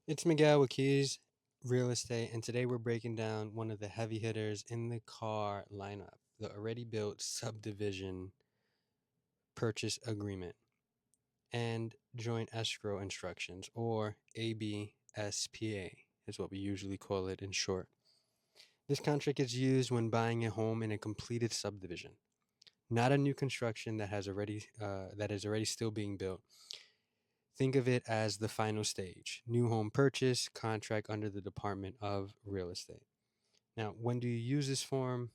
It's Miguel with Keys Real Estate, and today we're breaking down one of the heavy hitters in the C.A.R lineup, the already built subdivision purchase agreement and joint escrow instructions, or ABSPA is what we usually call it in short. This contract is used when buying a home in a completed subdivision, not a new construction that is already still being built. Think of it as the final stage, new home purchase contract under the Department of Real Estate. Now, when do you use this form?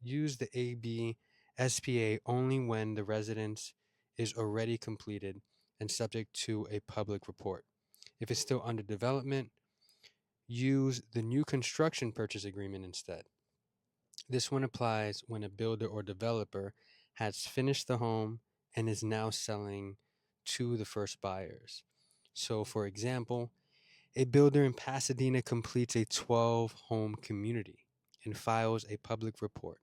Use the ABSPA only when the residence is already completed and subject to a public report. If it's still under development, use the new construction purchase agreement instead. This one applies when a builder or developer has finished the home and is now selling to the first buyers. So, for example, a builder in Pasadena completes a 12 home community and files a public report.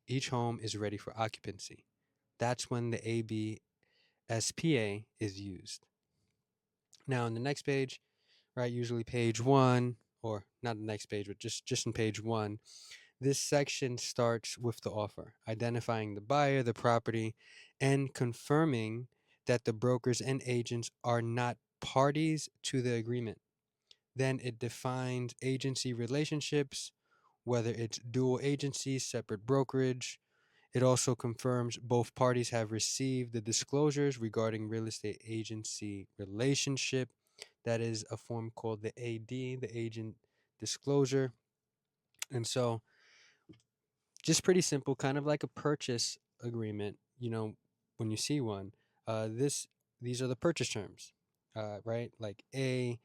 Each home is ready for occupancy. That's when the ABSPA is used. Now, on the next page, right, usually page one, or not the next page, but just in page one, this section starts with the offer, identifying the buyer, the property, and confirming that the brokers and agents are not parties to the agreement. Then it defines agency relationships, whether it's dual agency, separate brokerage. It also confirms both parties have received the disclosures regarding real estate agency relationship. That is a form called the AD, the agent disclosure. And so, just pretty simple, kind of like a purchase agreement. When you see one, these are the purchase terms, right? Like A,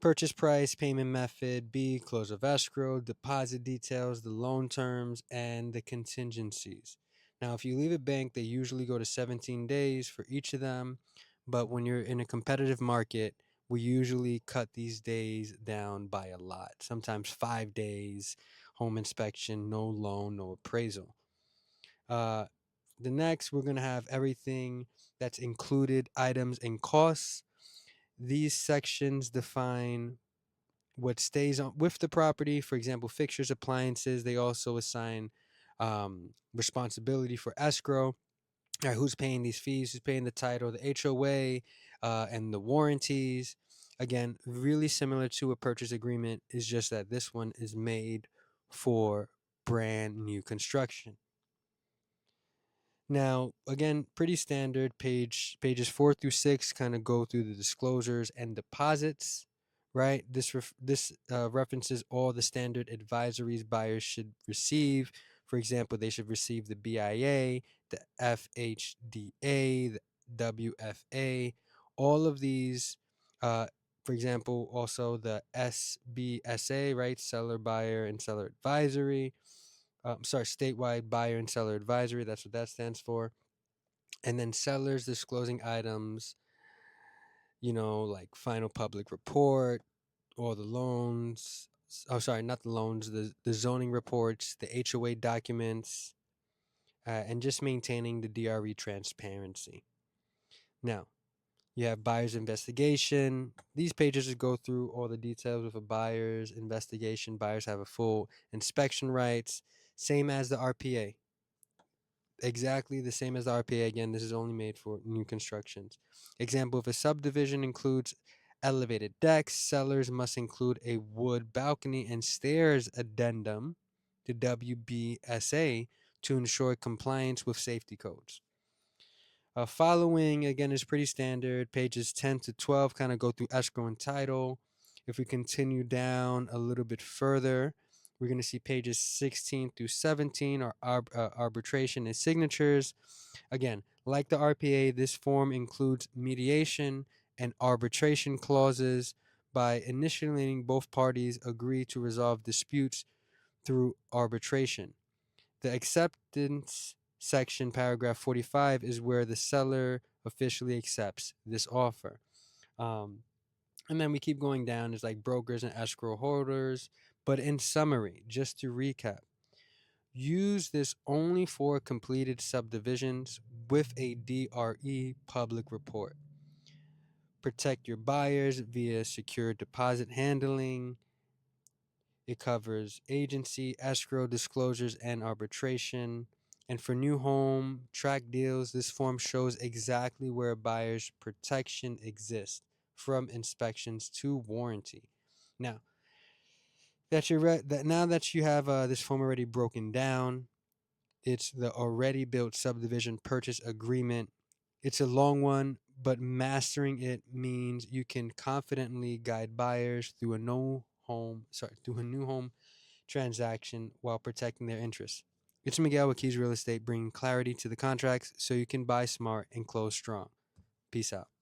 purchase price, payment method; B, close of escrow; deposit details, the loan terms, and the contingencies. Now, if you leave a bank, they usually go to 17 days for each of them. But when you're in a competitive market, we usually cut these days down by a lot. Sometimes 5 days, home inspection, no loan, no appraisal. Uh, the next, we're going to have everything that's included, items and costs. These sections define what stays on with the property. For example, fixtures, appliances. They also assign responsibility for escrow. All right, who's paying these fees? Who's paying the title, the HOA, and the warranties? Again, really similar to a purchase agreement. Is just that this one is made for brand new construction. Now, again, pretty standard. Pages 4 through 6 kind of go through the disclosures and deposits, right? This references all the standard advisories buyers should receive. For example, they should receive the BIA, the FHDA, the WFA, all of these. Uh, for example, also the SBSA, right? Seller, buyer, and seller advisory. Statewide buyer and seller advisory. That's what that stands for. And then sellers disclosing items, like final public report, all the loans. Oh, sorry, not the loans, the zoning reports, the HOA documents, and just maintaining the DRE transparency. Now, you have buyer's investigation. These pages just go through all the details of a buyer's investigation. Buyers have a full inspection rights, same as the RPA. Exactly the same as the RPA. Again, this is only made for new constructions. Example, if a subdivision includes elevated decks, sellers must include a wood balcony and stairs addendum to WBSA to ensure compliance with safety codes. Following, again, is pretty standard. Pages 10 to 12 kind of go through escrow and title. If we continue down a little bit further, we're going to see pages 16 through 17 are arbitration and signatures. Again, like the RPA, this form includes mediation and arbitration clauses. By initiating, both parties agree to resolve disputes through arbitration. The acceptance section, paragraph 45, is where the seller officially accepts this offer. And then we keep going down. It's like brokers and escrow holders. But in summary, just to recap, use this only for completed subdivisions with a DRE public report. protect your buyers via secure deposit handling. It covers agency, escrow, disclosures, and arbitration. And for new home track deals, this form shows exactly where a buyer's protection exists, from inspections to warranty. Now that you have this form already broken down, it's the already built subdivision purchase agreement. It's a long one, but mastering it means you can confidently guide buyers through through a new home transaction while protecting their interests. It's Miguel with Keys Real Estate, bringing clarity to the contracts so you can buy smart and close strong. Peace out.